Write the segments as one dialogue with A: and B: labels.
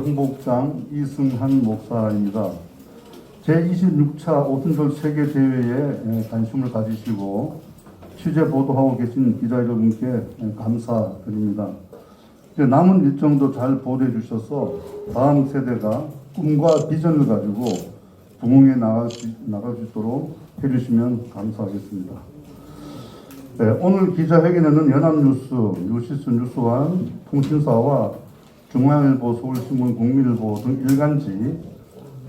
A: 정복장 이승한 목사입니다. 제26차 오순절 세계대회에 관심을 가지시고 취재 보도하고 계신 기자 여러분께 감사드립니다. 남은 일정도 잘 보도해 주셔서 다음 세대가 꿈과 비전을 가지고 부흥에 나갈 수 있도록 해주시면 감사하겠습니다. 네, 오늘 기자회견에는 연합뉴스, 뉴시스 뉴스원, 통신사와 중앙일보, 서울신문, 국민일보 등 일간지,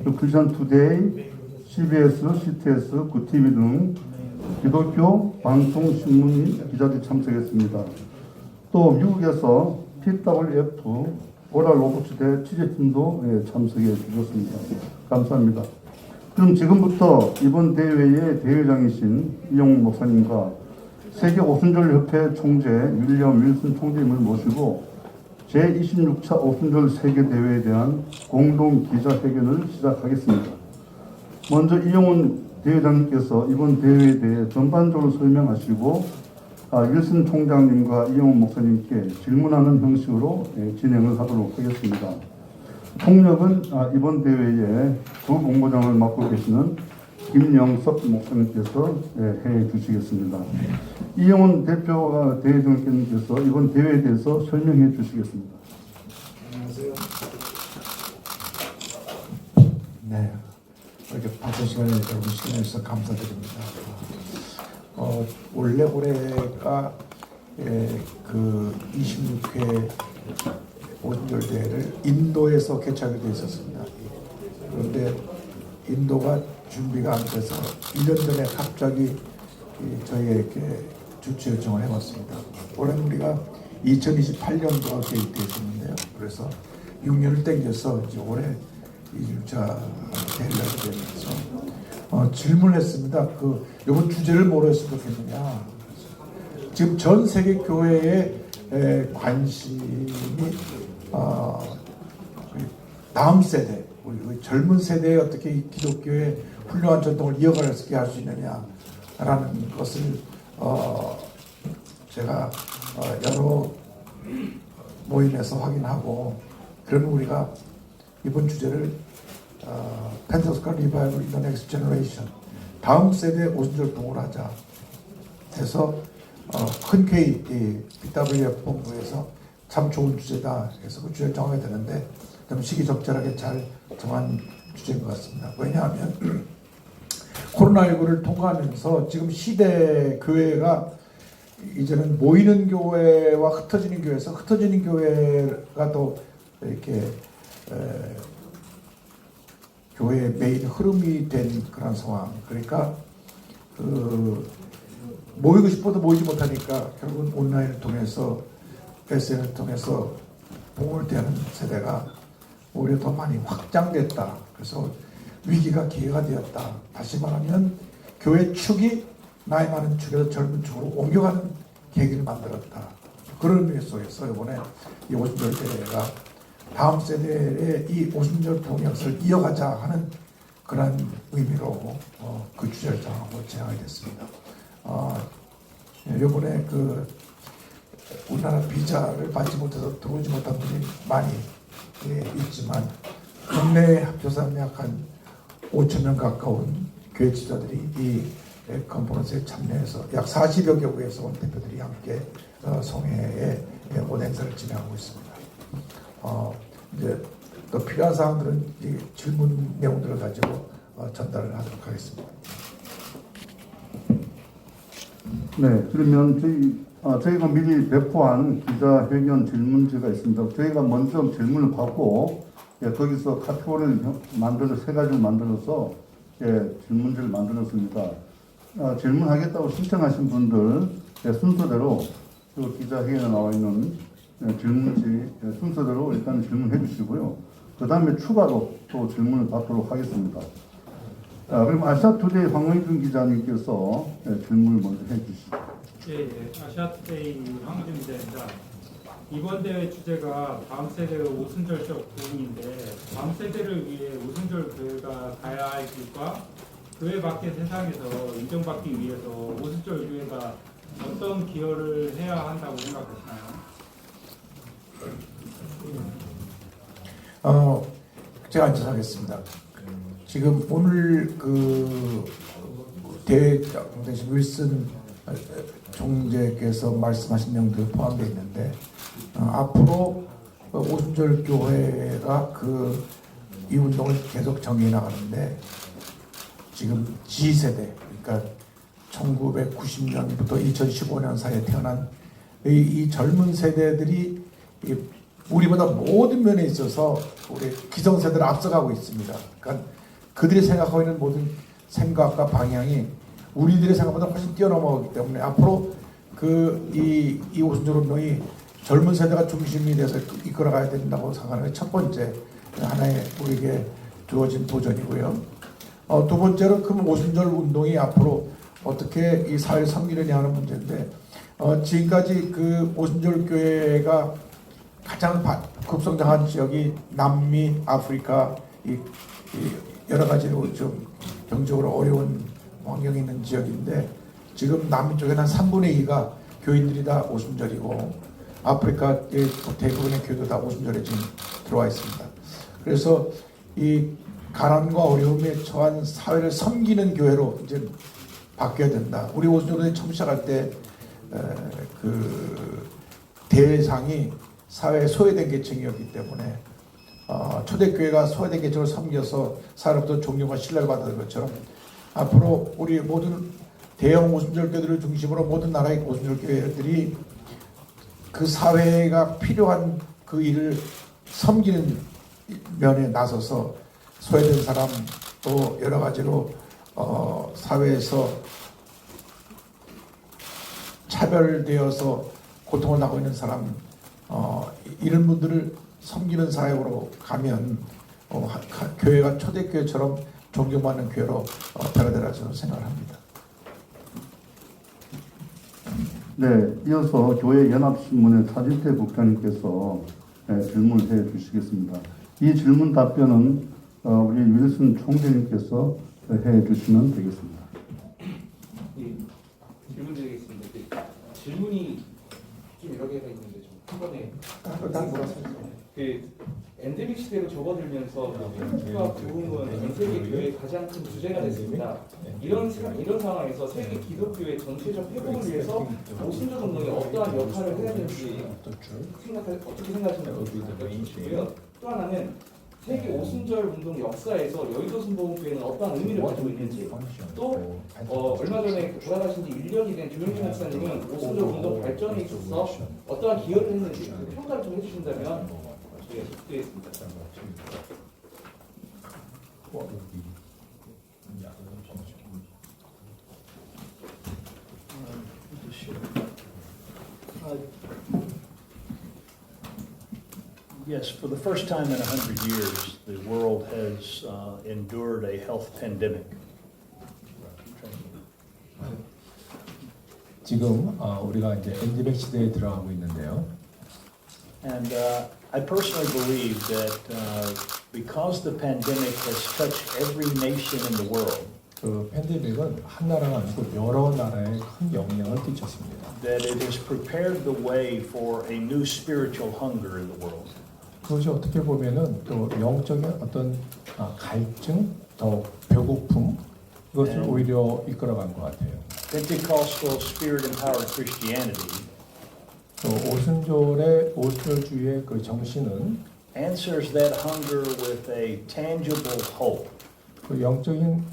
A: 크리스천투데이, CBS, CTS, 구TV 등 기독교 방송, 신문 및 기자들이 참석했습니다. 또 미국에서 PWF, 오랄 로버츠대 취재팀도 참석해 주셨습니다. 감사합니다. 그럼 지금부터 이번 대회의 대회장이신 이용욱 목사님과 세계 오순절협회 총재 윌리엄 윌슨 총재님을 모시고 제26차 오순절 세계대회에 대한 공동 기자회견을 시작하겠습니다. 먼저 이용훈 대회장님께서 이번 대회에 대해 전반적으로 설명하시고 윌슨 총장님과 이용훈 목사님께 질문하는 형식으로 진행을 하도록 하겠습니다. 통역은 이번 대회에 부본부장을 맡고 계시는 김영석 목사님께서 해 주시겠습니다. 이용훈 대표 대회장님께서 이번 대회에 대해서 설명해 주시겠습니다.
B: 안녕하세요. 네, 이렇게 바쁜 시간에 여러분 시간을 주셔서 감사드립니다. 올해가 그 26회 오순절 대회를 인도에서 개최하게 되어 있었습니다. 그런데 인도가 준비가 안 돼서 1년 전에 갑자기 저희에게 주최 요청을 해왔습니다. 올해는 우리가 2028년도가 계획되어 있었는데요. 그래서 6년을 땡겨서 이제 올해 2주차 대회를 하게 되면서 질문을 했습니다. 이번 주제를 뭐로 했으면 좋겠느냐. 지금 전 세계 교회의 관심이 다음 세대, 우리 젊은 세대에 어떻게 기독교의 훌륭한 전통을 이어가게 할 수 있느냐라는 것을 제가 여러 모임에서 확인하고, 그러면 우리가 이번 주제를 펜테코스탈 리바이벌 인 더 넥스트 제너레이션, 다음 세대 오순절 부흥을 하자 해서 흔쾌히 BWF 본부에서 참 좋은 주제다 해서 그 주제를 정하게 되는데 좀 시기적절하게 잘 정한 주제인 것 같습니다. 왜냐하면 코로나19를 통과하면서 지금 시대 교회가 이제는 모이는 교회와 흩어지는 교회에서 흩어지는 교회가 또 이렇게 교회의 메인 흐름이 된 그런 상황. 그러니까 모이고 싶어도 모이지 못하니까 결국은 온라인을 통해서 SNS를 통해서 봉을 대하는 세대가 오히려 더 많이 확장됐다. 그래서 위기가 기회가 되었다. 다시 말하면 교회 축이 나이 많은 축에서 젊은 축으로 옮겨가는 계기를 만들었다. 그런 의미 속에서 이번에 이 오순절 대회가 다음 세대의 이 오순절 부흥 역사를 이어가자 하는 그런 의미로 그 주제를 정하고 진행하게 됐습니다. 이번에 우리나라 비자를 받지 못해서 들어오지 못한 분이 많이 있지만 국내에 합쳐서 약 한 5,000명 가까운 교회 지도자들이 이 컨퍼런스에 참여해서 약 40여 개국에서 온 대표들이 함께 성회에 온 행사를 진행하고 있습니다. 이제 또 필요한 사항들은 질문 내용들을 가지고 전달을 하도록 하겠습니다.
A: 네, 그러면 저희가 미리 배포한 기자회견 질문지가 있습니다. 저희가 먼저 질문을 받고 거기서 카테고리를 만들어서 3가지를 만들어서 질문지를 만들었습니다. 질문하겠다고 신청하신 분들 순서대로 기자회견에 나와 있는 질문지 순서대로 일단 질문해 주시고요. 그 다음에 추가로 또 질문을 받도록 하겠습니다. 그럼 아시아투데이 황의준 기자님께서 질문을 먼저 해주시죠.
C: 예, 아시아투데이 황의준 기자입니다. 이번 대회 주제가 다음 세대의 오순절적 부흥인데, 다음 세대를 위해 오순절 교회가 가야 할 길과 교회 밖의 세상에서 인정받기 위해서 오순절 교회가 어떤 기여를 해야 한다고 생각하시나요?
B: 제가 앉아서 하겠습니다. 지금 오늘 그 대회장 대신 윌슨 총재께서 말씀하신 내용도 포함되어 있는데 앞으로 오순절 교회가 이 운동을 계속 정해 나가는데 지금 G세대 그러니까 1990년부터 2015년 사이에 태어난 이 젊은 세대들이 우리보다 모든 면에 있어서 우리 기성세대를 앞서가고 있습니다. 그러니까 그들이 생각하고 있는 모든 생각과 방향이 우리들의 생각보다 훨씬 뛰어넘어가기 때문에 앞으로 이 오순절 운동이 젊은 세대가 중심이 돼서 이끌어가야 된다고 생각하는 게 첫 번째 하나의 우리에게 주어진 도전이고요. 두 번째로 그 오순절 운동이 앞으로 어떻게 이 사회를 섬기느냐 하는 문제인데 지금까지 그 오순절 교회가 가장 급성장한 지역이 남미, 아프리카 이 여러 가지로 좀 경제적으로 어려운 환경이 있는 지역인데 지금 남미 쪽에는 한 3분의 2가 교인들이 다 오순절이고 아프리카의 대부분의 교회도 다 오순절에 지금 들어와 있습니다. 그래서 이 가난과 어려움에 처한 사회를 섬기는 교회로 이제 바뀌어야 된다. 우리 오순절에 처음 시작할 때 그 대상이 사회에 소외된 계층이었기 때문에 초대교회가 소외된 계층을 섬겨서 사회로부터 존경과 신뢰를 받는 것처럼 앞으로 우리 모든 대형 오순절 교회들을 중심으로 모든 나라의 오순절 교회들이 그 사회가 필요한 그 일을 섬기는 면에 나서서 소외된 사람 또 여러 가지로 사회에서 차별되어서 고통을 당하고 있는 사람 이런 분들을 섬기는 사역으로 가면 교회가 초대교회처럼 존경받는 교회로 변화되리라 저는 생각을 합니다.
A: 네, 이어서 교회 연합신문의 차진태 국장님께서 질문을 해 주시겠습니다. 이 질문 답변은 우리 윌슨 총재님께서 해 주시면 되겠습니다.
D: 예, 질문 드리겠습니다. 질문이 좀 여러 개가 있는데 좀 한 번에 엔데믹 시대로 접어들면서 평등과 부흥은 전 세계 교회의 가장 큰 주제가 됐습니다. 이런 상황에서 세계 기독교의 전체적 회복을 위해서 오순절 운동이 어떠한 역할을 해야 되는지 어떻게 생각하시나요? 또 하나는 세계 오순절 운동 역사에서 여의도 순복음교회는 어떠한 의미를 가지고 있는지 또 얼마 전에 돌아가신 지 1년이 된 조영진 목사님은 오순절 운동 발전에 있어서 어떠한 기여를 했는지 그 평가를 좀 해주신다면 저희가 접수드리겠습니다.
E: Yes, for the first time in 100 years, the world has endured a health pandemic.
F: 지금 우리가 이제 엔데믹 시대에 들어가고 있는데요.
E: And I personally believe that because the pandemic has touched every nation in the world,
F: 그 팬데믹은 한 나라가 아니고 여러 나라에 큰 영향을 끼쳤습니다.
E: that it has prepared the way for a new spiritual hunger in the world.
F: 그것이 어떻게 보면은 또 영적인 어떤 갈증, 더 배고픔 이것을 오히려 이끌어간 것 같아요.
E: Pentecostal spirit-empowered Christianity
F: 또 오순절주의의 그 정신은
E: answers that hunger with a tangible hope.
F: 그 영적인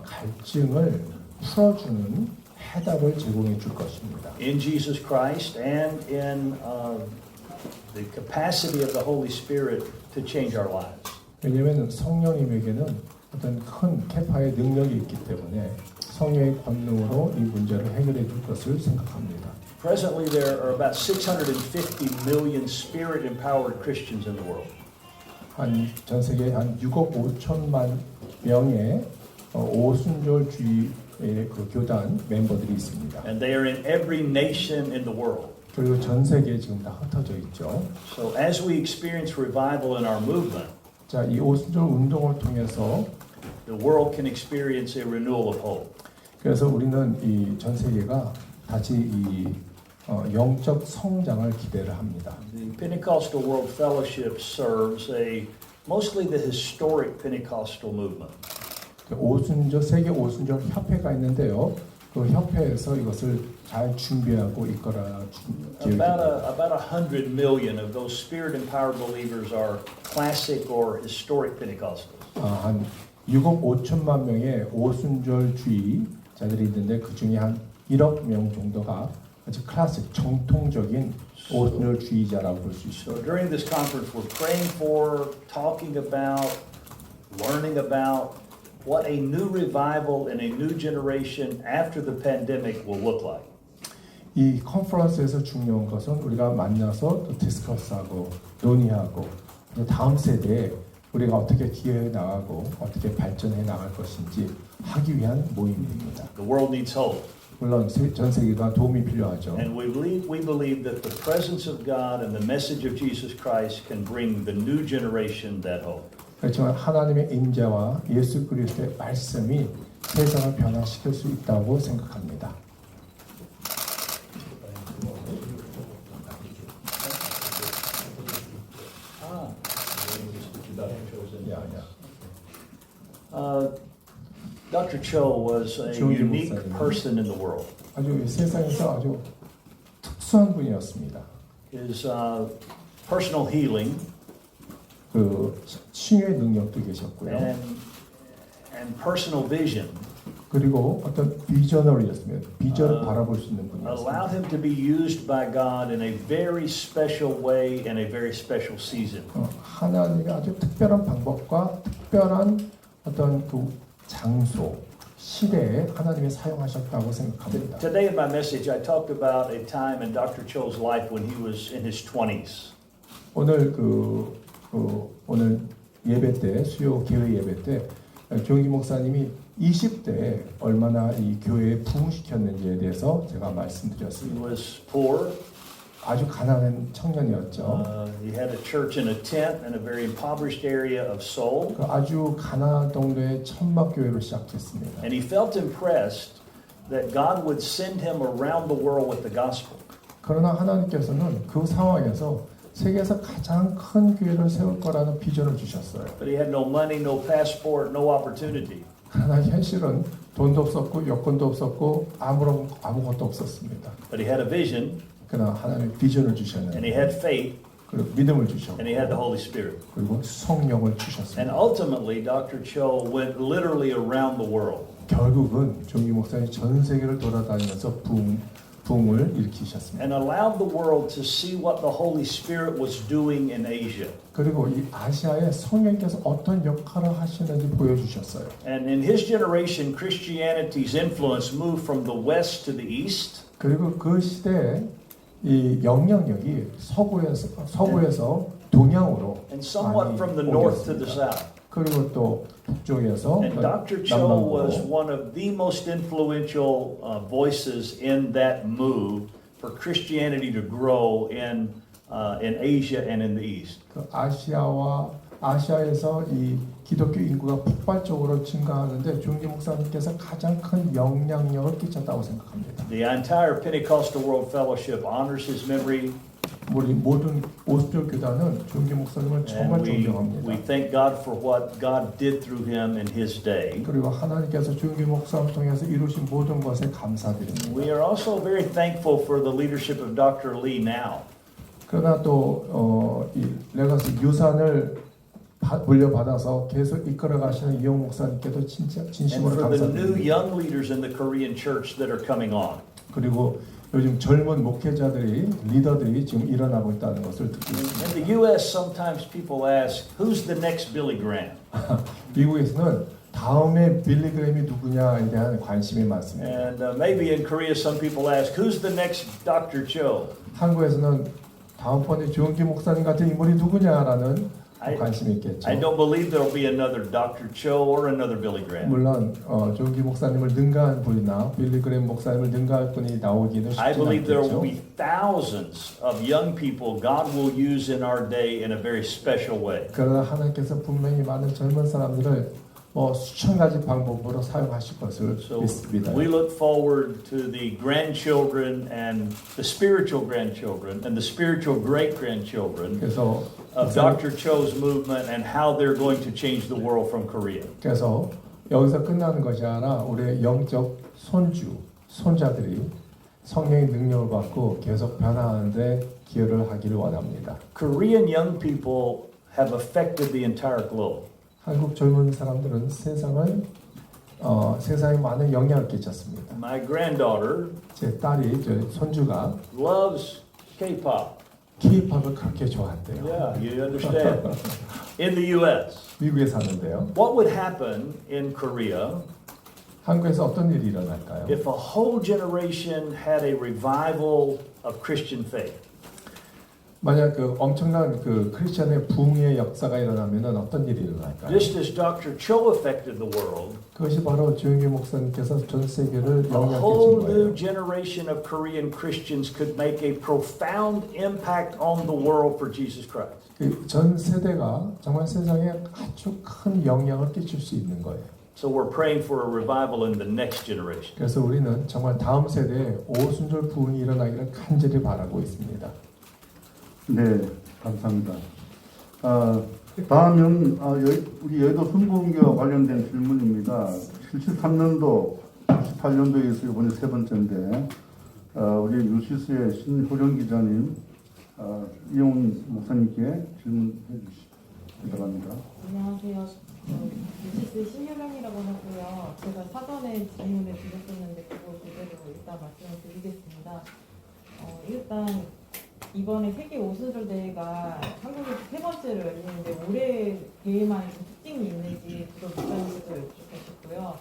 F: 갈증을 풀어주는 해답을 제공해 줄 것입니다.
E: In Jesus Christ and in the capacity of the Holy Spirit to change our lives.
F: 왜냐하면 성령님에게는 어떤 큰 캐파의 능력이 있기 때문에 성령의 권능으로 이 문제를 해결해 줄 것을 생각합니다.
E: Presently, there are about 650 million spirit-empowered Christians in the world.
F: 전 세계에 한 6억 5천만 명의 오순절주의의 그 교단 멤버들이 있습니다.
E: And they are in every nation in the world.
F: 그리고 전 세계에 지금 다 흩어져 있죠.
E: So as we experience revival in our movement,
F: 자, 이 오순절 운동을 통해서
E: the world can experience a renewal of hope.
F: 그래서 우리는 이 전 세계가 다시 이 영적 성장을 기대를 합니다.
E: The Pentecostal World Fellowship serves a mostly the historic Pentecostal movement.
F: 오순절 세계 오순절 협회가 있는데요. 그 협회에서 이것을 잘 준비하고 이끌어 준
E: About 100 million of those spirit-empowered believers are classic or historic Pentecostals.
F: 한 6억 5천만 명의 오순절주의자들이 있는데 그 중에 한 1억 명 정도가 아주 클래식 정통적인 오순절주의자라고 볼 수
E: So
F: 있습니다.
E: during this conference, we're praying for, talking about, learning about what a new revival in a new generation after the pandemic will look like.
F: 이 컨퍼런스에서 중요한 것은 우리가 만나서 또 디스커스하고 논의하고 또 다음 세대에 우리가 어떻게 기여해 나가고 어떻게 발전해 나갈 것인지 하기 위한 모임입니다.
E: The world needs hope.
F: 물론 전 세계가 도움이 필요하죠.
E: And we believe that the presence of God and the message of Jesus Christ can bring the new generation that hope.
F: 그렇지만 하나님의 인자와 예수 그리스도의 말씀이 세상을 변화시킬 수 있다고 생각합니다.
E: Dr. Cho was a
F: Cho
E: unique
F: 목사님.
E: person in the world.
F: 아주 세상에서 아주 특수한 분이었습니다.
E: His personal healing
F: 그 치유의 능력도 계셨고요.
E: and personal vision
F: 그리고 어떤 비저너리였습니다. 비전을 바라볼 수 있는
E: allowed
F: 분이었습니다.
E: him to be used by God in a very special way in a very special season.
F: 하나님의 아주 특별한 방법과 특별한 어떤 그 장소, 시대에 하나님이 사용하셨다고 생각합니다.
E: Today in my message, I talked about a time in Dr. Cho's life when he was in his 20s.
F: 오늘 오늘 예배 때 수요 교회 예배 때 조영기 목사님이 20대에 얼마나 이 교회에 부흥시켰는지에 대해서 제가
E: He
F: 말씀드렸습니다.
E: was poor.
F: 아주 가난한 청년이었죠.
E: He had a church in a tent in a very impoverished area of Seoul.
F: 그 아주 가난한 동네의 천막 교회로 시작했습니다.
E: And he felt impressed that God would send him around the world with the gospel.
F: 그러나 하나님께서는 그 상황에서 세계에서 가장 큰 교회를 세울 거라는 비전을 주셨어요.
E: But he had no money, no passport, no opportunity.
F: 그러나 현실은 돈도 없었고 여건도 없었고 아무것도 없었습니다.
E: But he had a vision,
F: 그러나 하나님의 비전을
E: and he
F: 주셨는데
E: had faith,
F: 그리고 믿음을 주셨고
E: and he had the Holy Spirit.
F: 그리고 성령을
E: And
F: 주셨습니다.
E: ultimately, Dr. Cho went literally around the world.
F: 결국은 종기 목사님이 전 세계를 돌아다니면서 부흥을 일으키셨습니다.
E: And allowed the world to see what the Holy Spirit was doing in Asia.
F: 그리고 이 아시아에 성령께서 어떤 역할을 하시는지 보여주셨어요.
E: And in his generation, Christianity's influence moved from the west to the east.
F: 그리고 그 시대에 이 영향력이 서부에서 동양으로
E: And somewhat
F: 많이
E: from the north to the
F: 옮겼습니다.
E: south.
F: 그리고 또 북쪽에서
E: And Dr. Cho was
F: 남남부로
E: one of the most influential voices in that move for Christianity to grow in Asia and in the East.
F: 그 아시아에서 이 기독교 인구가 폭발적으로 증가하는데 조영기 목사님께서 가장 큰 영향력을 끼쳤다고 생각합니다.
E: The entire Pentecostal World Fellowship honors his memory,
F: 우리 모든 오순절 교단은 조영기 목사님을 정말
E: and we
F: 존경합니다.
E: thank God for what God did through him in his day.
F: 그리고 하나님께서 조영기 목사를 통해서 이루신 모든 것에 감사드립니다.
E: We are also very thankful for the leadership of Dr. Lee now.
F: 그러나 또 이 레거시 유산을 물려받아서 계속 이끌어 가시는 이용 목사님께도 진짜
E: And
F: 진심으로
E: for the new
F: 감사드립니다.
E: young leaders in the Korean church that are coming on.
F: 그리고 요즘 젊은 목회자들이 리더들이 지금 일어나고 있다는 것을 듣고 있습니다.
E: In the U.S., sometimes people ask, who's the next Billy Graham?
F: 미국에서는 다음에 빌리 그램이 누구냐에 대한 관심이 많습니다.
E: And maybe in Korea, some people ask, who's the next Dr. Cho?
F: 한국에서는 다음번에 조영기 목사님 같은 인물이 누구냐라는 관심이 있겠죠.
E: I don't believe there'll be another Dr. Cho or another Billy Graham.
F: 물론 조영기 목사님을 능가한 분이나 빌리 그램 목사님을 능가할 분이 나오기는 쉽지
E: I believe there will
F: 않겠죠.
E: be thousands of young people God will use in our day in a very special way.
F: 그러나 하나님께서 분명히 많은 젊은 사람들을 수천 가지 방법으로 사용하실 것을
E: So
F: 믿습니다.
E: we look forward to the grandchildren and the spiritual grandchildren and the spiritual great grandchildren
F: 그래서
E: of Dr. Cho's movement and how they're going to change the world from Korea.
F: 그래서 여기서 끝나는 것이 아니라 우리의 영적 손주, 손자들이 성령의 능력을 받고 계속 변화하는데 기여를 하기를 원합니다.
E: Korean young people have affected the entire globe.
F: 한국 젊은 사람들은 세상에 많은 영향을 끼쳤습니다.
E: My granddaughter
F: 제 딸이, 저 손주가
E: loves K-pop.
F: K-팝을 그렇게 좋아한대요.
E: Yeah, you understand. In the U.S.,
F: 미국에 사는데요.
E: what would happen in Korea
F: 한국에서 어떤 일이 일어날까요?
E: if a whole generation had a revival of Christian faith?
F: 만약 그 엄청난 그 크리스천의 붕의 역사가 일어나면은 어떤 일이 일어날까요?
E: Just as Dr. Cho affected the world,
F: 그것이 바로 조영기 목사님께서 전 세계를
E: a
F: 영향
E: whole
F: 끼친
E: new
F: 거예요.
E: generation of Korean Christians could make a profound impact on the world for Jesus Christ.
F: 그 전 세대가 정말 세상에 아주 큰 영향을 끼칠 수 있는 거예요.
E: So we're praying for a revival in the next generation.
F: 그래서 우리는 정말 다음 세대에 오순절 부흥이 일어나기를 간절히 바라고 있습니다.
A: 네, 감사합니다. 다음은 우리 여의도 순복음교와 관련된 질문입니다. 73년도, 78년도에 서 이번에 세 번째인데 우리 유시스의 신효령 기자님, 이용 목사님께 질문해 주시기 바랍니다.
G: 안녕하세요. 유시스 신효령이라고 하고요. 제가 사전에 질문을 드렸었는데 그거 그대로 일단 말씀을 드리겠습니다. 일단 이번에 세계 오순절 대회가 한국에서 세 번째로 열리는데 올해 대회만의 좀 특징이 있는지 그걸 목사님께서 여쭙고 싶고요.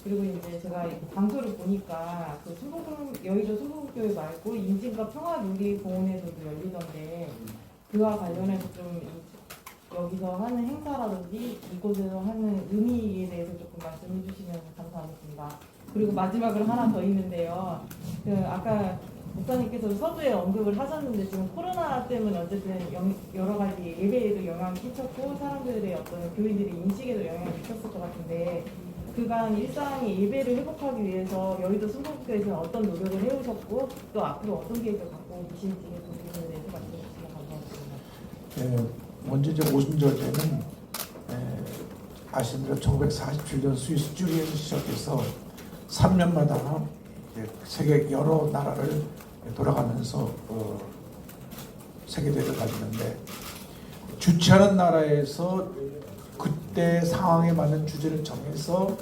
G: 그리고 이제 제가 장소를 보니까 그 여의도 순복음교회 말고 인진과 평화누리공원에서도 열리던데 그와 관련해서 좀 여기서 하는 행사라든지 이곳에서 하는 의미에 대해서 조금 말씀해 주시면 감사하겠습니다. 그리고 마지막으로 하나 더 있는데요. 아까 목사님께서 서두에 언급을 하셨는데 지금 코로나 때문에 어쨌든 여러 가지 예배에도 영향을 끼쳤고 사람들의 어떤 교인들의 인식에도 영향을 미쳤을 것 같은데 그간 일상의 예배를 회복하기 위해서 여의도 순복음교회에서는 어떤 노력을 해오셨고 또 앞으로 어떤 계획을 갖고 계신지에 대해서 말씀해 주시면 감사하겠습니다.
B: 먼저 이제 오순절 때는 아시는 대로 1947년 스위스 쭈리에서 시작해서 3년마다 세계 여러 나라를 돌아가면서 세계대회를 가지는데 주최하는 나라에서 그때 상황에 맞는 주제를 정해서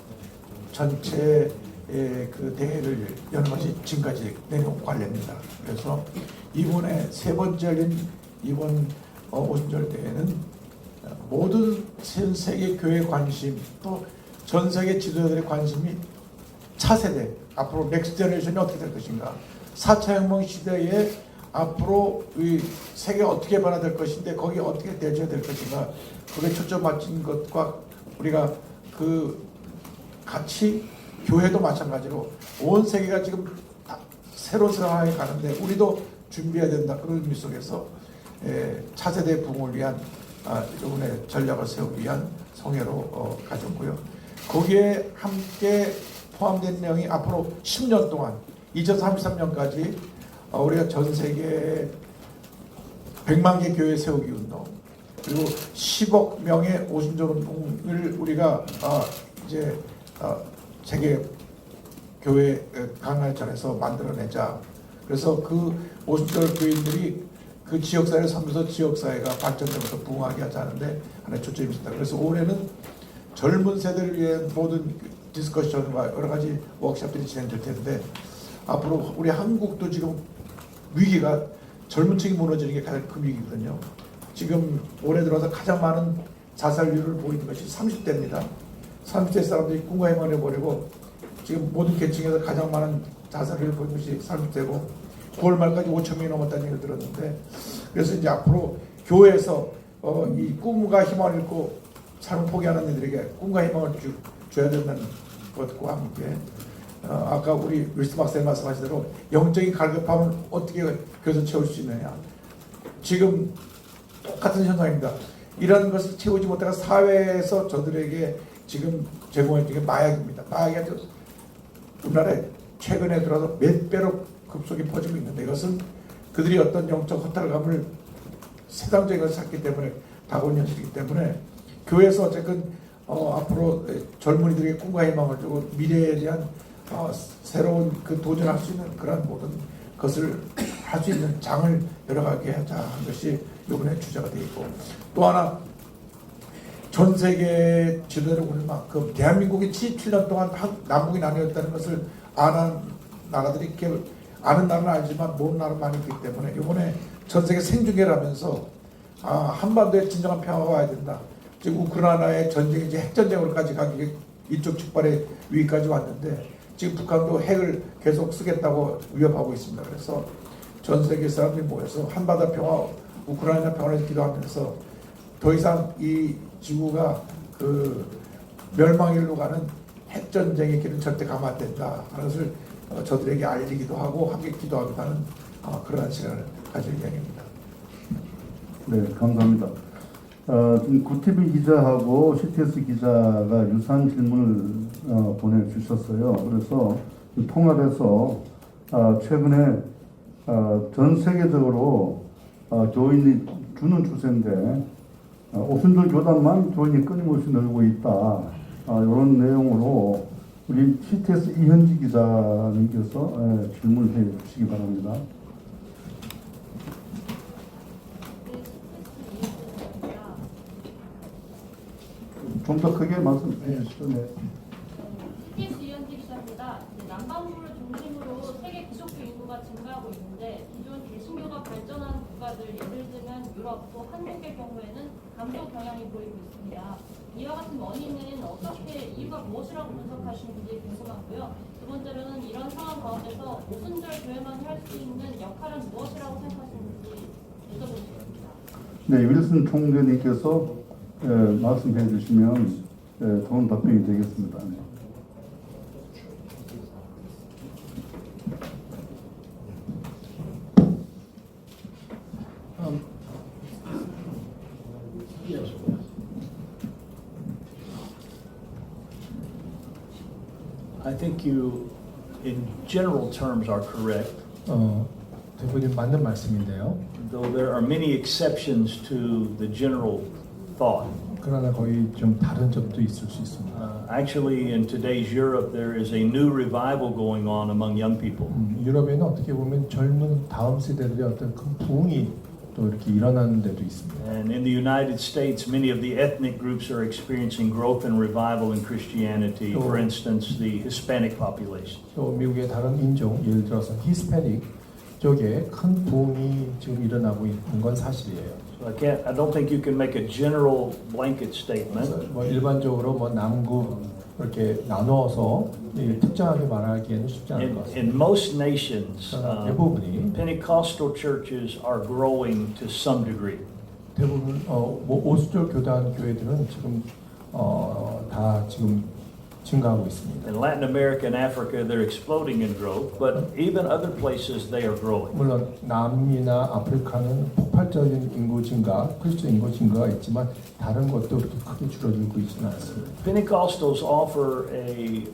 B: 전체 그 대회를 여러 가지 지금까지 내려온 관례입니다. 그래서 이번에 세 번째 열린 이번 오순절 대회는 모든 전 세계 교회 관심 또 전 세계 지도자들의 관심이 차세대 앞으로 넥스트 제너레이션이 어떻게 될 것인가 4차 혁명 시대에 앞으로 이 세계가 어떻게 변화될 것인데 거기에 어떻게 대처해야 될 것인가 그게 초점 맞춘 것과 우리가 그 같이 교회도 마찬가지로 온 세계가 지금 새로운 상황에 가는데 우리도 준비해야 된다 그런 의미 속에서 차세대 부흥을 위한 이번에 전략을 세우기 위한 성회로 가졌고요. 거기에 함께 포함된 내용이 앞으로 10년 동안 2033년까지 우리가 전 세계 100만 개 교회 세우기 운동 그리고 10억 명의 오순절 운동을 우리가 이제 세계 교회 강화전에서 만들어내자. 그래서 그 오순절 교인들이 그 지역사회를 살면서 지역사회가 발전되면서 부흥하게 하자는데 하나의 초점이 있습니다. 그래서 올해는 젊은 세대를 위한 모든 디스커션과 여러 가지 워크숍들이 진행될 텐데 앞으로 우리 한국도 지금 위기가 젊은 층이 무너지는 게 가장 큰 위기거든요. 지금 올해 들어서 가장 많은 자살률을 보이는 것이 30대입니다. 30대 사람들이 꿈과 희망을 해버리고 지금 모든 계층에서 가장 많은 자살률을 보이는 것이 30대고 9월 말까지 5천 명이 넘었다는 얘기를 들었는데 그래서 이제 앞으로 교회에서 이 꿈과 희망을 잃고 삶을 포기하는 이들에게 꿈과 희망을 줘야 된다는 것과 함께 아까 우리 윌스 박사님 말씀하신 대로 영적인 갈급함을 어떻게 교회에서 채울 수 있느냐 지금 똑같은 현상입니다. 이런 것을 채우지 못해가 사회에서 저들에게 지금 제공해 주게 마약입니다. 마약이 아주 우리나라에 최근에 들어서 몇 배로 급속히 퍼지고 있는데 이것은 그들이 어떤 영적 허탈감을 세상적인 것을 찾기 때문에 다가온 현실이기 때문에 교회에서 어쨌든 앞으로 젊은이들에게 꿈과 희망을 주고 미래에 대한 새로운 그 도전할 수 있는 그런 모든 것을 할 수 있는 장을 열어가게 하자 하는 것이 이번에 주제가 되어 있고 또 하나 전 세계 지도를 올 만큼 대한민국이 77년 동안 남북이 나뉘었다는 것을 아는 나라들이 이렇게 아는 나라는 알지만 모르는 나라는 많이 있기 때문에 이번에 전 세계 생중계를 하면서 한반도에 진정한 평화가 와야 된다. 지금 우크라이나의 전쟁이 이제 핵전쟁으로까지 가기 이쪽 측발의 위기까지 왔는데 지금 북한도 핵을 계속 쓰겠다고 위협하고 있습니다. 그래서 전 세계 사람들이 모여서 한반도 평화, 우크라이나 평화를 기도하면서 더 이상 이 지구가 그 멸망일로 가는 핵전쟁의 길은 절대 가면 안 된다 하는 것을 저들에게 알리기도 하고 함께 기도하기도 하는 그러한 시간을 가질 예정입니다.
A: 네, 감사합니다. 지금 구티비 기자하고 CTS 기자가 유사한 질문을 보내주셨어요. 그래서 통합해서 최근에 전 세계적으로 교인이 주는 추세인데 오순절 교단만 교인이 끊임없이 늘고 있다. 이런 내용으로 우리 CTS 이현지 기자님께서 질문해 주시기 바랍니다. 좀 더 크게 말씀해 주시죠. 네.
H: CTS 이현지 기자입니다. 남반구를 중심으로 세계 기독교 인구가 증가하고 있는데 기존 개신교가 발전한 국가들 예를 들면 유럽 또 한국의 경우에는 감소 경향이 보이고 있습니다. 이와 같은 원인은 어떻게 이유가 무엇이라고 분석하시는지 궁금하고요. 두 번째로는 이런 상황 가운데서 오순절 교회만이 할 수 있는 역할은 무엇이라고 생각하시는지 여쭤보겠습니다.
A: 네, 윌슨 총재님께서 말씀해 주시면 좋은 답변이 되겠습니다. 네.
E: I think you, in general terms, are correct,
F: 대부분 맞는 말씀인데요.
E: though there are many exceptions to the general thought.
F: 그러나 거의 좀 다른 점도 있을 수 있습니다.
E: Actually, in today's Europe, there is a new revival going on among young people.
F: 유럽에는 어떻게 보면 젊은 다음 세대들의 어떤 큰 부흥이 또 이렇게 일어나는 데도 있습니다.
E: And in the United States, many of the ethnic groups are experiencing growth and revival in Christianity. For instance, the Hispanic population.
F: 또 미국의 다른 인종, 예를 들어서 히스패닉 쪽에 큰 부흥이 지금 일어나고 있는 건 사실이에요.
E: So I don't think you can make a general blanket statement.
F: 뭐 일반적으로 뭐 남북 이렇게 나누어서 특정하게 말하기에는 쉽지 않을 것 같습니다.
E: In most nations,
F: 대부분이
E: Pentecostal churches are growing to some degree.
F: 대부분 뭐 오순절 교단 교회들은 지금 다 지금 증가하고 있습니다.
E: In Latin America and Africa, they're exploding in growth, but even other places they are growing.
F: 물론 남미나 아프리카는 폭발적인 인구 증가, 크리스천 인구 증가가 있지만 다른 것도 그렇게 크게 줄어들고 있지는 않습니다.
E: Pentecostals offer a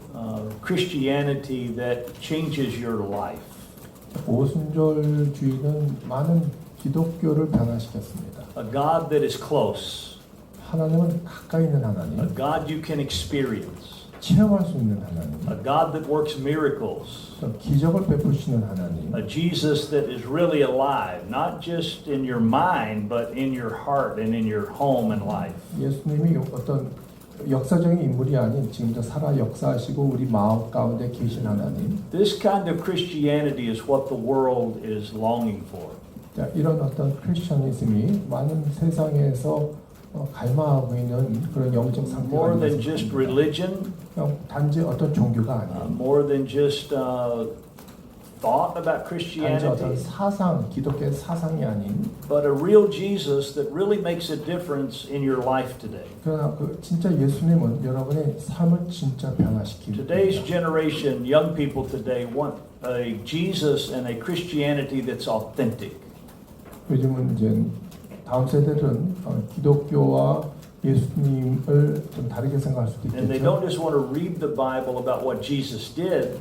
E: Christianity that changes your life.
F: 오순절주의는 많은 기독교를 변화시켰습니다.
E: A God that is close.
F: 하나님은 가까이 있는 하나님,
E: A God you can experience.
F: 체험할 수 있는 하나님,
E: A God that works miracles.
F: 또 기적을 베푸시는 하나님,
E: A Jesus that is really alive, not just in your mind, but in your heart and in your home and life.
F: 예수님이 어떤 역사적인 인물이 아닌 지금도 살아 역사하시고 우리 마음 가운데 계신 하나님.
E: This kind of Christianity is what the world is longing for.
F: 자, 이런 어떤 크리스천이즘이 많은 세상에서 갈망하고 있는 그런 영적 상태가
E: More than
F: 아니겠습니까?
E: just religion,
F: 단지 어떤 종교가 아니에요.
E: more than just thought about
F: 단지 어떤
E: Christianity,
F: 사상, 기독교의 사상이 아닌
E: but a real Jesus that really makes a difference in your life today.
F: 그러나 그 진짜 예수님은 여러분의 삶을 진짜 변화시킵니다.
E: Today's generation, young people today want a Jesus and a Christianity that's authentic.
F: 요즘은 이제 다음 세대들은 기독교와 예수님을 좀 다르게 생각할 수도
E: And they
F: 있겠죠.
E: don't just want to read the Bible about what Jesus did.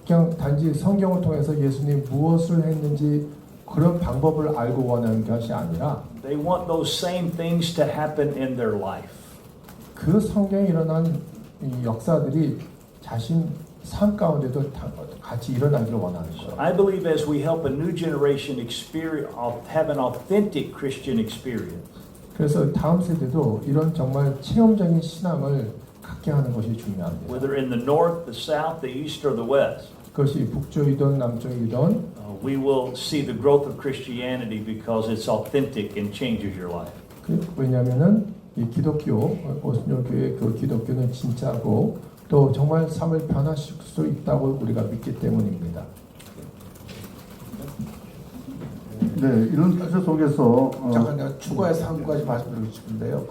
F: 그냥 단지 성경을 통해서 예수님 무엇을 했는지 그런 방법을 알고 원하는 것이 아니라
E: They want those same things to happen in their life.
F: 그 성경에 일어난 이 역사들이 자신 삶 가운데도 같이 일어나기를 원하는 거예요.
E: I believe as we help a new generation have an authentic Christian experience,
F: 그래서 다음 세대도 이런 정말 체험적인 신앙을 갖게 하는 것이 중요합니다.
E: whether in the north, the south, the east, or the west,
F: 그것이 북쪽이든 남쪽이든
E: we will see the growth of Christianity because it's authentic and changes your life.
F: 왜냐하면은 이 기독교 오순절교회 그 기독교는 진짜고 또 정말 삶을 변화시킬 수 있다고 우리가 믿기 때문입니다.
A: 네, 이런 뜻 속에서
B: 잠깐 내가 추가해서 한 가지 말씀드리고 싶은데요.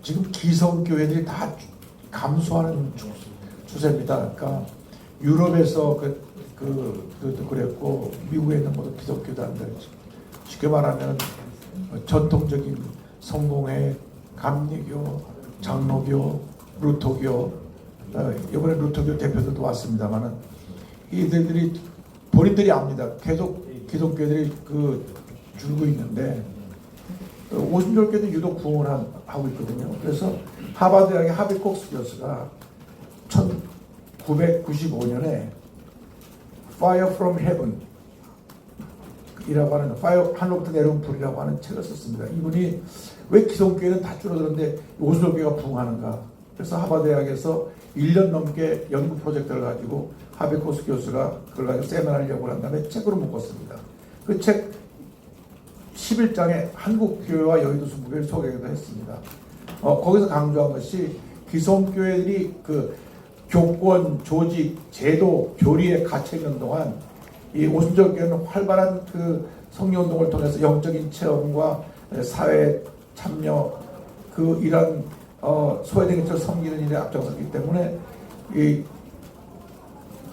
B: 지금 기성교회들이 다 감소하는 추세입니다. 그러니까 유럽에서 그랬고 미국에 있는 모든 기독교단들 쉽게 말하면 전통적인 성공회, 감리교, 장로교, 루터교 이번에 루터교 대표들도 왔습니다만은 이들이 본인들이 압니다. 계속 기독교들이 줄고 있는데 오순절교도 유독 부흥을 하고 있거든요. 그래서 하버드 대학의 하비 콕스 교수가 1995년에 Fire from Heaven 이라고 하는 하늘로부터 내려온 불이라고 하는 책을 썼습니다. 이분이 왜 기성교회는 다 줄어드는데 오순절교회가 부흥하는가? 그래서 하버드 대학에서 1년 넘게 연구 프로젝트를 가지고 하비 콕스 교수가 그걸 가지고 세미나를 연구한 다음에 책으로 묶었습니다. 그 책 11장에 한국교회와 여의도 순복음교회를 소개하기도 했습니다. 거기서 강조한 것이 기성교회들이 그 교권, 조직, 제도, 교리에 갇혀 있는 동안 이 오순절교회는 활발한 그 성령운동을 통해서 영적인 체험과 사회 참여 이런 소외된 것을 섬기는 일에 앞장섰기 때문에 이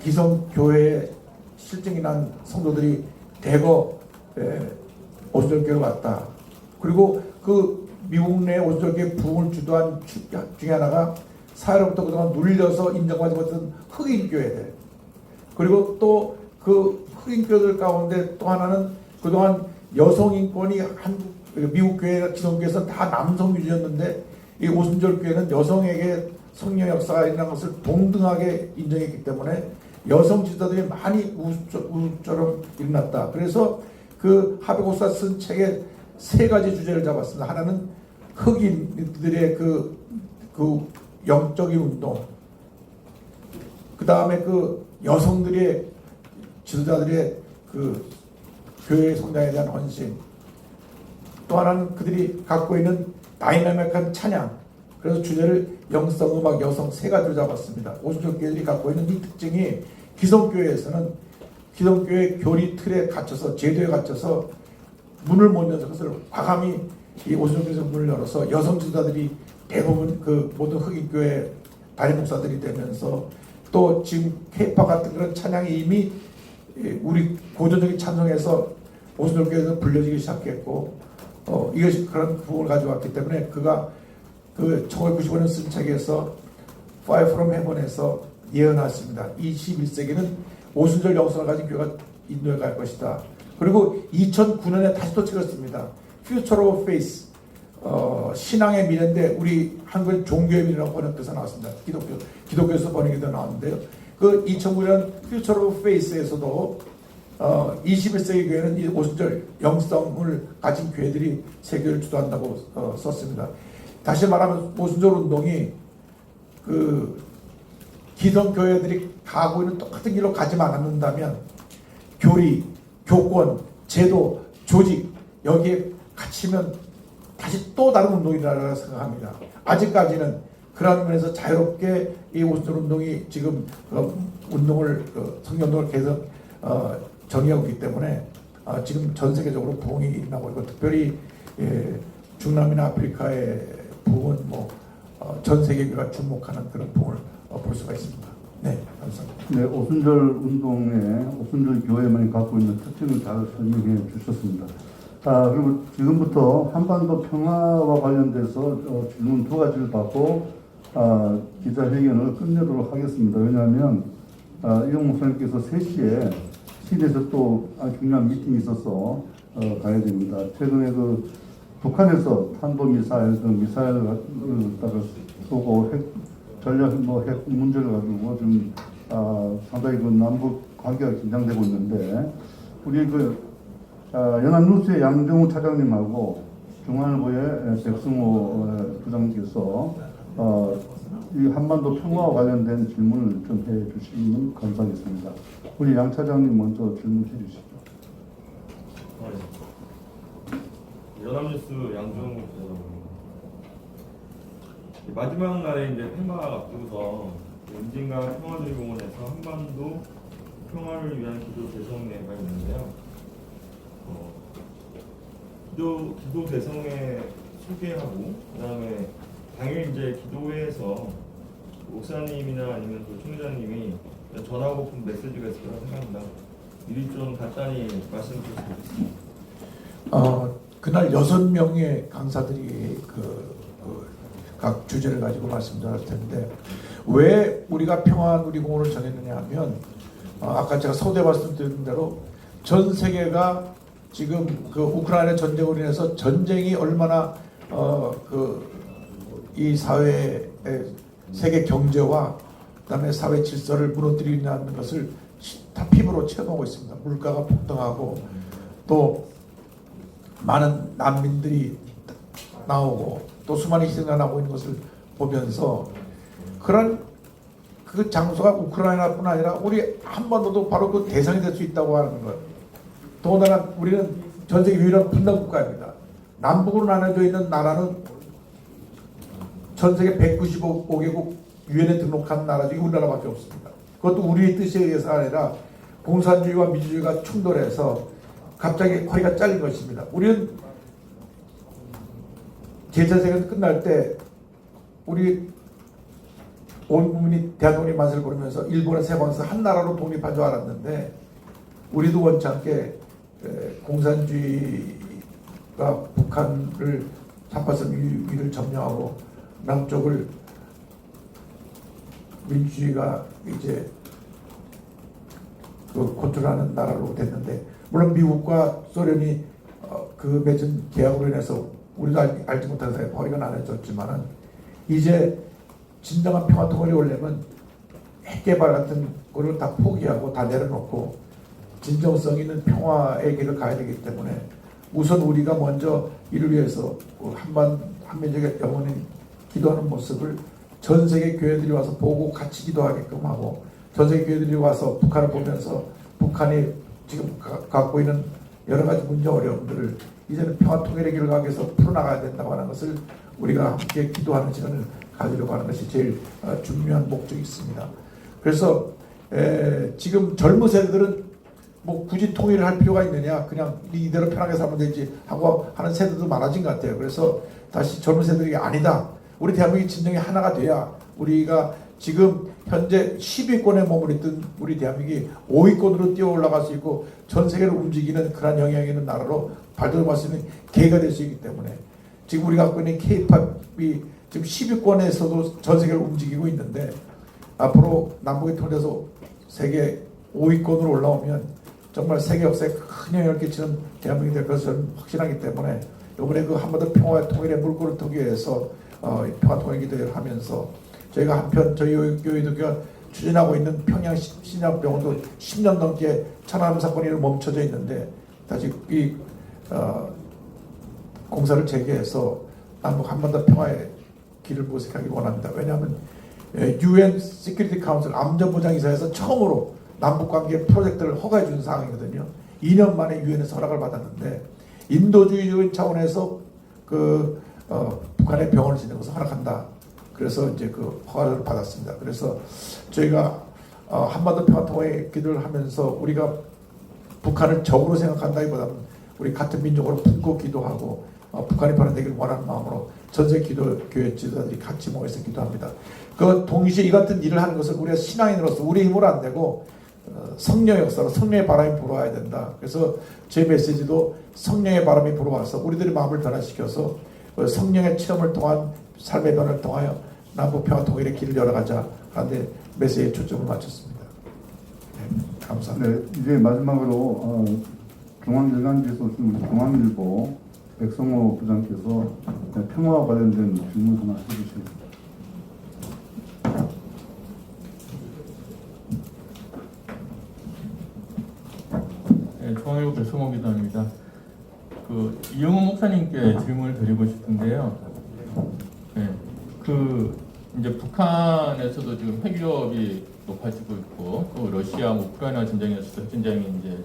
B: 기성교회에 실증이 난 성도들이 대거 오순절교회로 왔다. 그리고 그 미국 내 오순절교회 부흥을 주도한 중에 하나가 사회로부터 그동안 눌려서 인정받지 못했던 흑인교회들. 그리고 또 그 흑인교회들 가운데 또 하나는 그동안 여성인권이 미국 교회, 기성교회에서 다 남성 위주였는데 이 오순절교회는 여성에게 성령 역사가 있는 것을 동등하게 인정했기 때문에 여성 지도자들이 많이 우습처럼 일어났다. 그래서 그 하비 콕스가 쓴 책에 3가지 주제를 잡았습니다. 하나는 흑인들의 그 영적인 운동, 그 다음에 그 여성들의 지도자들의 그 교회의 성장에 대한 헌신, 또 하나는 그들이 갖고 있는 다이나믹한 찬양. 그래서 주제를 영성, 음악, 여성 3가지로 잡았습니다. 오순절교회들이 갖고 있는 이 특징이 기성교회에서는 기성교회 교리 틀에 갇혀서 제도에 갇혀서 문을 못 열어서 그것을 과감히 이 오순절교회에서 문을 열어서 여성 지도자들이 대부분 그 모든 흑인교회 담임 목사들이 되면서 또 지금 케이팝 같은 그런 찬양이 이미 우리 고전적인 찬송에서 오순절교회에서 불려지기 시작했고 이것이 그런 부분을 가져왔기 때문에 그가 그 1995년 쓴 책에서 Fire from Heaven에서 예언했습니다. 21세기는 오순절 영성을 가진 교회가 인도에 갈 것이다. 그리고 2009년에 다시 또 책을 씁니다. Future of Faith, 신앙의 미래인데 우리 한글 종교의 미래라고 번역돼서 나왔습니다. 기독교에서 번역이 되어 나왔는데요. 그 2009년 Future of Faith에서도 21세기 교회는 이 오순절 영성을 가진 교회들이 세계를 주도한다고 썼습니다. 다시 말하면 오순절 운동이 그 기성교회들이 가고 있는 똑같은 길로 가지만 않는다면 교리, 교권, 제도, 조직 여기에 갇히면 다시 또 다른 운동이라고 생각합니다. 아직까지는 그런 면에서 자유롭게 이 오순절 운동이 지금 운동을 성경운동을 계속 정의하고 있기 때문에 지금 전 세계적으로 부흥이 일어나고 있고 특별히 중남이나 아프리카의 부흥은 전 세계가 주목하는 그런 부흥을 볼 수가 있습니다. 네, 감사합니다.
A: 네, 오순절 운동에 오순절 교회만이 갖고 있는 특징을 잘 설명해 주셨습니다. 그리고 지금부터 한반도 평화와 관련돼서 질문 두 가지를 받고 기자회견을 끝내도록 하겠습니다. 왜냐하면 이용 목사님께서 3시에 시내에서 또 아주 중요한 미팅이 있어서 가야 됩니다. 최근에 북한에서 탄도미사일 등 미사일을 갖다가 쏘고 전략 핵 문제를 가지고 좀 상당히 남북 관계가 긴장되고 있는데 우리 연합뉴스의 양정우 차장님하고 중앙일보의 백승호 부장님께서 이 한반도 평화와 관련된 질문을 좀 해주시면 감사하겠습니다. 우리 양 차장님 먼저 질문해 주시죠.
I: 연합뉴스 양정우 기자입니다. 마지막 날에 이제 폐막 앞두고서 임진강 평화주의공원에서 한반도 평화를 위한 기도 대성회가 있는데요. 기도 대성회 소개하고 그다음에 당일 이제 기도회에서 목사님이나 아니면 총장님이 전하고픈 메시지가 있을 거라 생각합니다. 미리 좀 간단히 말씀 주셨으면 좋겠습니다.
B: 그날 6명의 강사들이 각 주제를 가지고 말씀드릴 텐데 왜 우리가 평화누리공원을 정했느냐 하면 아까 제가 서두에 말씀드린 대로 전 세계가 지금 우크라이나 전쟁으로 인해서 전쟁이 얼마나 이 사회의 세계 경제와 그다음에 사회 질서를 무너뜨리는 것을 다 피부로 체험하고 있습니다. 물가가 폭등하고 또 많은 난민들이 나오고 또 수많은 희생가 나오고 있는 것을 보면서 그런 그 장소가 우크라이나뿐 아니라 우리 한반도도 바로 그 대상이 될 수 있다고 하는 것. 더군다나 우리는 전 세계 유일한 분단 국가입니다. 남북으로 나눠져 있는 나라는 전 세계 195개국 유엔에 등록한 나라 중에 우리나라밖에 없습니다. 그것도 우리의 뜻에 의해서 아니라 공산주의와 민주주의가 충돌해서 갑자기 허리가 잘린 것입니다. 우리는 제1세계대전 끝날 때 우리 온 국민이 대한독립 만세를 부르면서 일본의 세방에서 한 나라로 독립한 줄 알았는데 우리도 원치 않게 공산주의가 북한을 삼파선 위를 점령하고 남쪽을 민주주의가 이제 컨트롤하는 나라로 됐는데 물론 미국과 소련이 그 맺은 계약으로 인해서 우리도 알지 못한 사이에 허리가 나눠졌지만은 이제 진정한 평화 통일이 오려면 핵개발 같은 거를 다 포기하고 다 내려놓고 진정성 있는 평화의 길을 가야 되기 때문에 우선 우리가 먼저 이를 위해서 한민족의 영원히 기도하는 모습을 전 세계 교회들이 와서 보고 같이 기도하게끔 하고 전 세계 교회들이 와서 북한을 보면서 북한이 지금 갖고 있는 여러 가지 문제 어려움들을 이제는 평화 통일의 길을 가기 위해서 풀어나가야 된다고 하는 것을 우리가 함께 기도하는 시간을 가지려고 하는 것이 제일 중요한 목적이 있습니다. 그래서 지금 젊은 세대들은 뭐 굳이 통일을 할 필요가 있느냐 그냥 이대로 편하게 살면 되지 하고 하는 세대도 많아진 것 같아요. 그래서 다시 젊은 세대들이 아니다. 우리 대한민국이 진정히 하나가 돼야 우리가 지금 현재 10위권에 머무르던 우리 대한민국이 5위권으로 뛰어 올라갈 수 있고 전 세계를 움직이는 그런 영향이 있는 나라로 발돋움할 수 있는 계기가 될 수 있기 때문에 지금 우리가 갖고 있는 K-팝이 지금 10위권에서도 전 세계를 움직이고 있는데 앞으로 남북이 통해서 세계 5위권으로 올라오면 정말 세계 역사에 큰 영향을 끼치는 대한민국이 될 것을 저는 확신하기 때문에 이번에 그 한반도 평화와 통일의 물꼬를 트기 위해서 평화 통일 기도를 하면서 저희가 한편 저희 교회도가 추진하고 있는 평양 신약병원도 10년 넘게 천안함 사건이 멈춰져 있는데 다시 이 공사를 재개해서 남북 한반도 평화의 길을 모색하기 원합니다. 왜냐하면 UN Security Council 안전보장이사에서 처음으로 남북관계 프로젝트를 허가해 준 상황이거든요. 2년 만에 유엔에서 허락을 받았는데 인도주의적인 차원에서 북한의 병원을 짓는 것을 허락한다. 그래서 이제 그 허가를 받았습니다. 그래서 저희가 한반도 평화통일 기도를 하면서 우리가 북한을 적으로 생각한다기보다는 우리 같은 민족으로 품고 기도하고 북한이 발언되기를 원하는 마음으로 전세 기도교회 지도자들이 같이 모여서 기도합니다. 그 동시에 이 같은 일을 하는 것은 우리가 신앙인으로서 우리 힘으로 안 되고 성령의 역사로 성령의 바람이 불어와야 된다. 그래서 제 메시지도 성령의 바람이 불어와서 우리들의 마음을 변화시켜서 성령의 체험을 통한 삶의 변화를 통하여 남북 평화 통일의 길을 열어가자 하는데 메시지에 초점을 맞췄습니다. 네, 감사합니다.
A: 네, 이제 마지막으로 중앙일간지에서 오신 중앙일보 백성호 부장께서 평화와 관련된 질문 하나 해주시겠습니다.
J: 네, 중앙일보 백성호 기자입니다. 이영호 목사님께 질문을 드리고 싶은데요. 네, 이제 북한에서도 지금 핵위협이 높아지고 있고, 또 러시아, 우크라이나 전쟁에서도 핵전쟁이 이제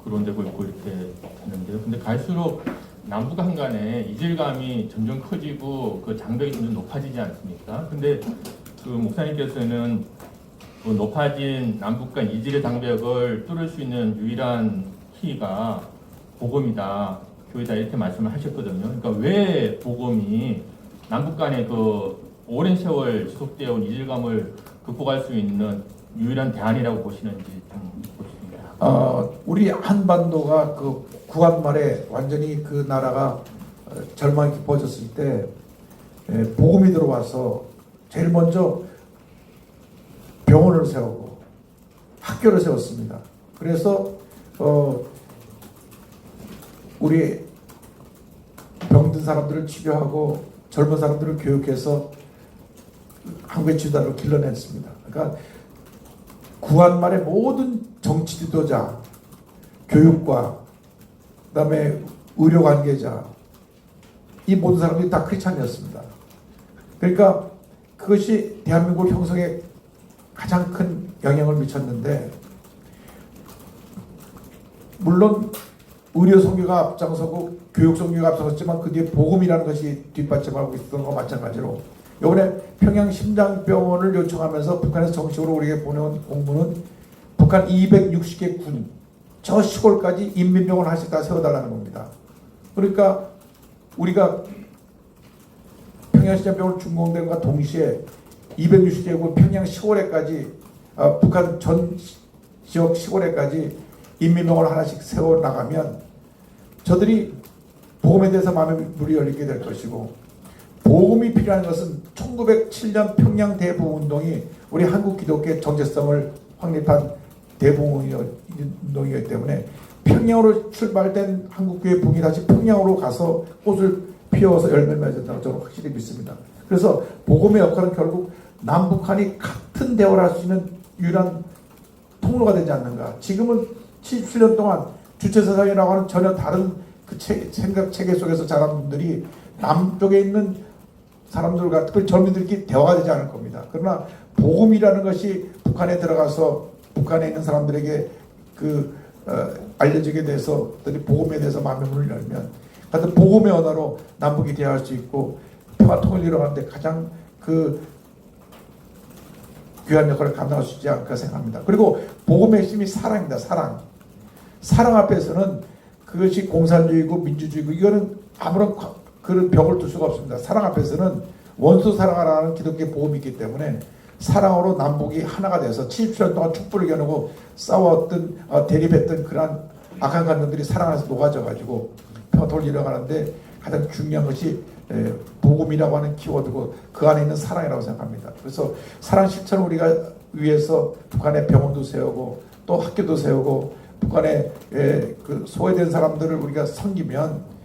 J: 거론되고 있고 이렇게 하는데요. 근데 갈수록 남북한 간에 이질감이 점점 커지고 그 장벽이 점점 높아지지 않습니까? 근데 목사님께서는 높아진 남북 간 이질의 장벽을 뚫을 수 있는 유일한 키가 복음이다, 교회다 이렇게 말씀을 하셨거든요. 그러니까 왜 복음이 남북 간의 오랜 세월 지속되어 온 이질감을 극복할 수 있는 유일한 대안이라고 보시는지 좀 묻고 싶습니다.
B: 우리 한반도가 구한 말에 완전히 그 나라가 절망이 깊어졌을 때 복음이 들어와서 제일 먼저 병원을 세우고 학교를 세웠습니다. 그래서 우리 병든 사람들을 치료하고 젊은 사람들을 교육해서 한국의 지도자로 길러냈습니다. 그러니까 구한 말의 모든 정치 지도자, 교육과 그다음에 의료 관계자, 이 모든 사람들이 다 크리스찬이었습니다. 그러니까 그것이 대한민국 형성에 가장 큰 영향을 미쳤는데, 물론 의료 선교가 앞장서고 교육 선교가 앞장섰지만 그 뒤에 복음이라는 것이 뒷받침하고 있었던 것과 마찬가지로 이번에 평양 심장병원을 요청하면서 북한에서 정식으로 우리에게 보내온 공문은 북한 260개 군, 저 시골까지 인민병원 하나씩 다 세워달라는 겁니다. 그러니까 우리가 평양 심장병원 준공된 것과 동시에 260개 군 평양 시골에까지 북한 전 지역 시골에까지 인민병원을 하나씩 세워나가면 저들이 복음에 대해서 마음의 문이 열리게 될 것이고, 복음이 필요한 것은 1907년 평양 대부흥운동이 우리 한국 기독교의 정체성을 확립한 대부흥운동이기 때문에 평양으로 출발된 한국교회 부흥이 다시 평양으로 가서 꽃을 피워서 열매를 맺었다고 저는 확실히 믿습니다. 그래서 복음의 역할은 결국 남북한이 같은 대화를 할 수 있는 유일한 통로가 되지 않는가. 지금은 77년 동안 주체사상이라고 하는 전혀 다른 그 생각 체계 속에서 자란 분들이 남쪽에 있는 사람들과 특히 젊은이들끼리 대화가 되지 않을 겁니다. 그러나 복음이라는 것이 북한에 들어가서 북한에 있는 사람들에게 알려지게 돼서 복음에 대해서 마음의 문을 열면 같은 복음의 언어로 남북이 대화할 수 있고 평화 통일을 이뤄가는데 가장 귀한 역할을 감당할 수 있지 않을까 생각합니다. 그리고 복음의 핵심이 사랑입니다. 사랑 앞에서는 그것이 공산주의고 민주주의고 이거는 아무런 그런 벽을 둘 수가 없습니다. 사랑 앞에서는 원수 사랑하라는 기독교의 복음이 있기 때문에 사랑으로 남북이 하나가 돼서 77년 동안 촛불을 겨누고 싸웠던 대립했던 그러한 악한 감정들이 사랑 안에서 녹아져가지고 평화통일을 이뤄가는데 가장 중요한 것이 복음이라고 하는 키워드고 그 안에 있는 사랑이라고 생각합니다. 그래서 사랑 실천을 우리가 위해서 북한에 병원도 세우고 또 학교도 세우고 북한에 그 소외된 사람들을 우리가 섬기면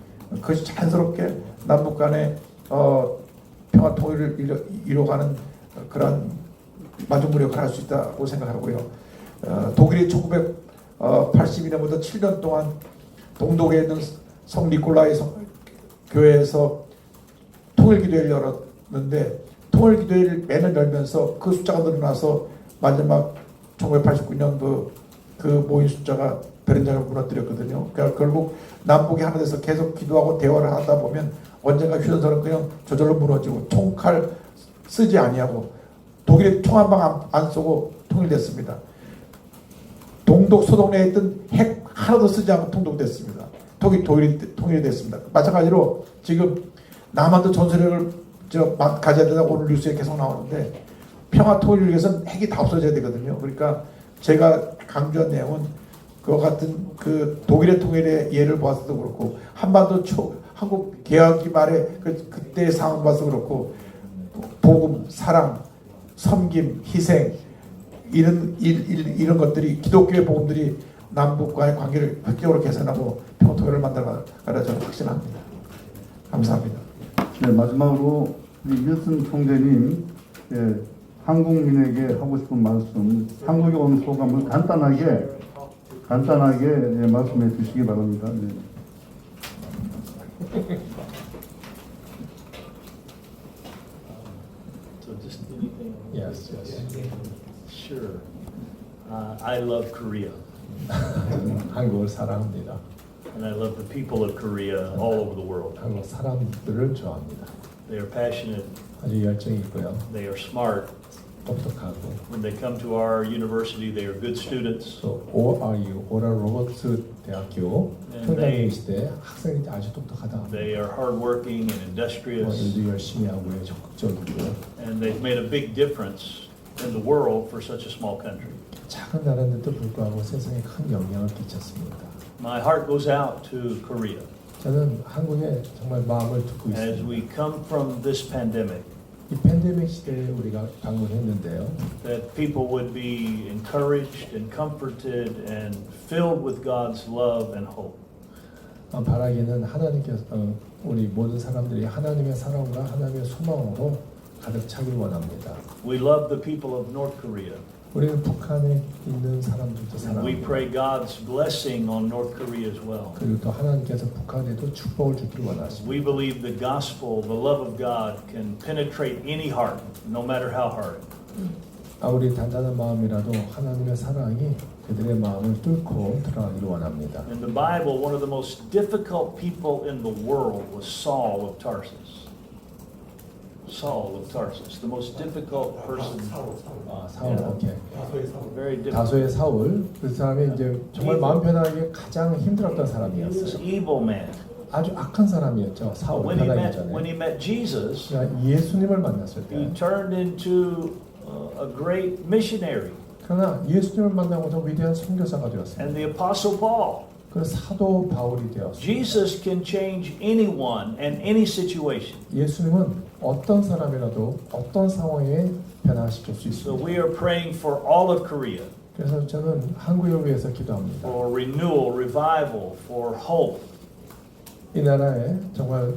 B: 그것이 자연스럽게 남북 간의 평화 통일을 이뤄가는 그런 마중무력을 할 수 있다고 생각하고요. 독일이 1982년부터 7년 동안 동독에 있는 성 니콜라이 교회에서 통일기도회를 열었는데 통일기도회를 매년 열면서 그 숫자가 늘어나서 마지막 1989년도 그 모인 숫자가 베른장을 무너뜨렸거든요. 그러니까 결국 남북이 하나 돼서 계속 기도하고 대화를 하다 보면 언젠가 휴전선은 그냥 저절로 무너지고 총칼 쓰지 아니하고 독일이 총 한 방 안 쏘고 통일됐습니다. 동독 소독내에 있던 핵 하나도 쓰지 않고 통독됐습니다. 통일이 됐습니다. 마찬가지로 지금 남한도 전술핵을 가져야 된다고 오늘 뉴스에 계속 나오는데 평화 통일을 위해서는 핵이 다 없어져야 되거든요. 그러니까 제가 강조한 내용은 그와 같은 그 독일의 통일의 예를 보아서도 그렇고 한반도 한국 개혁기 말에 그때의 상황 봐서 그렇고 복음, 사랑, 섬김, 희생 이런 것들이 기독교의 복음들이 남북 간의 관계를 획기적으로 개선하고 평통일을 만들어가라 저는 확신합니다. 감사합니다.
A: 네, 마지막으로 우리 윌슨 총재님 한국민에게 하고 싶은 말씀, 한국에 온 소감을 간단하게 말씀해 주시기 바랍니다. 네.
E: So just anything?
F: Yes.
E: Sure. I love Korea,
F: 한국을 사랑합니다.
E: and I love the people of Korea all over the world.
F: 한국 사람들을 좋아합니다.
E: They are passionate,
F: 아주 열정이 있고요.
E: they are smart.
F: 똑똑하고
E: When they come to our university, they are good students.
F: 또 ORU 오랄 로버츠 대학교
E: 네,
F: 평양에 있을 때 학생이 아주 똑똑하다.
E: They are hardworking and industrious,
F: 일도 열심히 하고요, 적극적이고요.
E: and they've made a big difference in the world for such a small country.
F: 작은 나라인데도 불구하고 세상에 큰 영향을 끼쳤습니다.
E: My heart goes out to Korea.
F: 저는 한국에 정말 마음을 두고
E: As we
F: 있습니다.
E: come from this pandemic,
F: 이 팬데믹 시대에 우리가 방문했는데요.
E: that people would be encouraged and comforted and filled with God's love and hope.
F: 바라기는 하나님께서 우리 모든 사람들이 하나님의 사랑과 하나님의 소망으로 가득 차길 원합니다.
E: We love the people of North Korea.
F: 우리는 북한에 있는 사람들도
E: And we
F: 사랑합니다.
E: pray God's blessing on North Korea as well.
F: 그리고 또 하나님께서 북한에도 축복을 주길 원하십니다.
E: We believe the gospel, the love of God can penetrate any heart, no matter how hard.
F: 아무리 단단한 마음이라도 하나님의 사랑이 그들의 마음을 뚫고 들어가기를 원합니다.
E: In the Bible, one of the most difficult people in the world was Saul of Tarsus. Saul of Tarsus, the most difficult person.
F: 사울, 오케이.
E: Very difficult.
F: 다소의 사울, 그 사람이 이제 정말 마음 편하게 가장 힘들었던
E: He was
F: 사람이었어요.
E: an evil man.
F: 아주 악한 사람이었죠. 사울
E: When he
F: 편하기
E: met
F: 전에.
E: Jesus,
F: 그러니까 예수님을 만났을
E: he
F: 때.
E: turned into a great missionary.
F: 그러나 예수님을 만나고서 위대한 선교사가 되었습니다.
E: And the Apostle Paul.
F: 그 사도 바울이 되었습니다.
E: Jesus can change anyone and any situation.
F: 예수님은 어떤 사람이라도 어떤 상황에 변화시킬 수
E: So
F: 있습니다.
E: we are praying for all of Korea,
F: 그래서 저는 한국을 위해서 기도합니다.
E: for renewal, revival, for hope.
F: 이 나라에 정말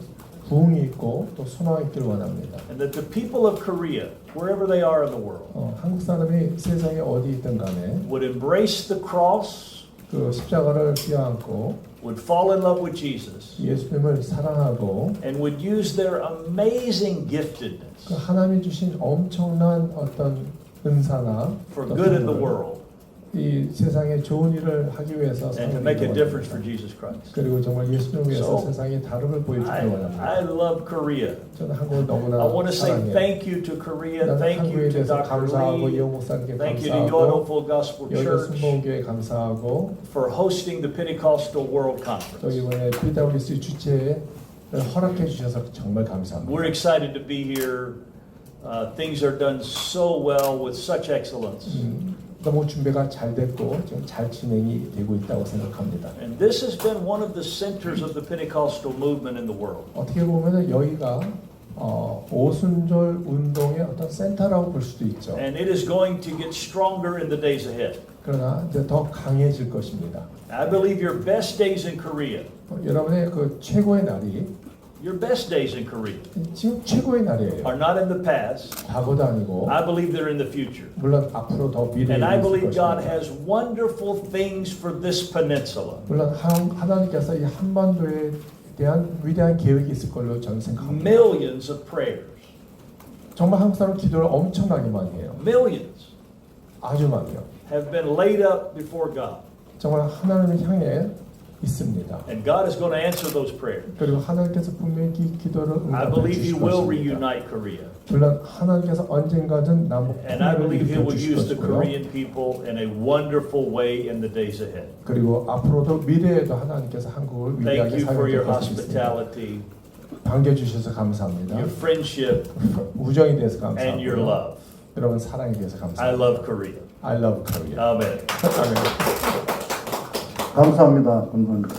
F: 부흥이 있고 또 소망이 있기를 원합니다.
E: And that the people of Korea, wherever they are in the world,
F: 한국 사람이 세상에 어디 있든 간에
E: would embrace the cross,
F: 그 십자가를 껴안고
E: would fall in love with Jesus,
F: 예수님을 사랑하고
E: and would use their amazing giftedness
F: 그 하나님이 주신 엄청난 어떤 은사나
E: for
F: 또
E: good in the
F: 선물을
E: world
F: 이 세상에 좋은 일을 하기 위해서
E: and to
F: 사용하기를
E: make a difference for
F: 원합니다.
E: Jesus Christ.
F: 그리고 정말 예수님을 위해서
E: So,
F: 세상에 다름을 보여주기를
E: I
F: 원합니다.
E: love Korea.
F: 저는 한국을 너무나
E: I want to say
F: 사랑해요.
E: thank you to Korea,
F: 나는
E: thank you
F: 한국에
E: to
F: 대해서
E: Dr.
F: 감사하고
E: Lee,
F: 이용 목사님께
E: thank you to
F: 감사하고
E: Yodo Full Gospel
F: 여기
E: Church
F: 순복음교회 감사하고
E: for hosting the Pentecostal World
F: 또
E: Conference.
F: 이번에 PWC 주최에 허락해 주셔서 정말 감사합니다.
E: We're excited to be here. Things are done so well with such excellence.
F: 너무 준비가 잘 됐고 지금 잘 진행이 되고 있다고 생각합니다.
E: And this has been one of the centers of the Pentecostal movement in the world.
F: 어떻게 보면 여기가 오순절 운동의 어떤 센터라고 볼 수도 있죠.
E: And it is going to get stronger in the days ahead.
F: 그러나 이제 더 강해질 것입니다.
E: I believe your best days in Korea,
F: 여러분의 그 최고의 날이
E: your best days in Korea,
F: 지금 최고의 날이에요.
E: are not in the past.
F: 과거도 아니고
E: I believe they're in the future.
F: 물론 앞으로 더 미래에
E: And I
F: 있을
E: believe God
F: 것입니다.
E: has wonderful things for this peninsula.
F: 물론 하나님께서 이 한반도에 대한 위대한 계획이 있을 걸로 저는 생각합니다.
E: Millions of prayers.
F: 정말 한국 사람 기도를 엄청나게 많이 해요.
E: Millions
F: 아주 많이요.
E: have been laid up before God.
F: 정말 하나님을 향해 있습니다.
E: And God is going to answer those prayers.
F: 그리고 하나님께서 분명히 기도를
E: I
F: 응답해
E: believe He
F: 주실
E: will
F: 것입니다.
E: reunite Korea.
F: 물론 하나님께서 언젠가든 남북
E: And I
F: 통일을
E: believe He
F: 일으켜
E: will
F: 주실
E: use the
F: 것이고요.
E: Korean people in a wonderful way in the days ahead.
F: 그리고 앞으로도 미래에도 하나님께서 한국을
E: Thank
F: 위대하게
E: you for your
F: 사용할 것입니다.
E: hospitality,
F: 반겨주셔서 감사합니다.
E: your friendship,
F: 우정에 대해서
E: and your
F: 감사하고요.
E: love.
F: 여러분 사랑에 대해서
E: I
F: 감사합니다.
E: love Korea.
F: I love Korea.
E: Amen.
F: 아멘.
A: 감사합니다, 권사님.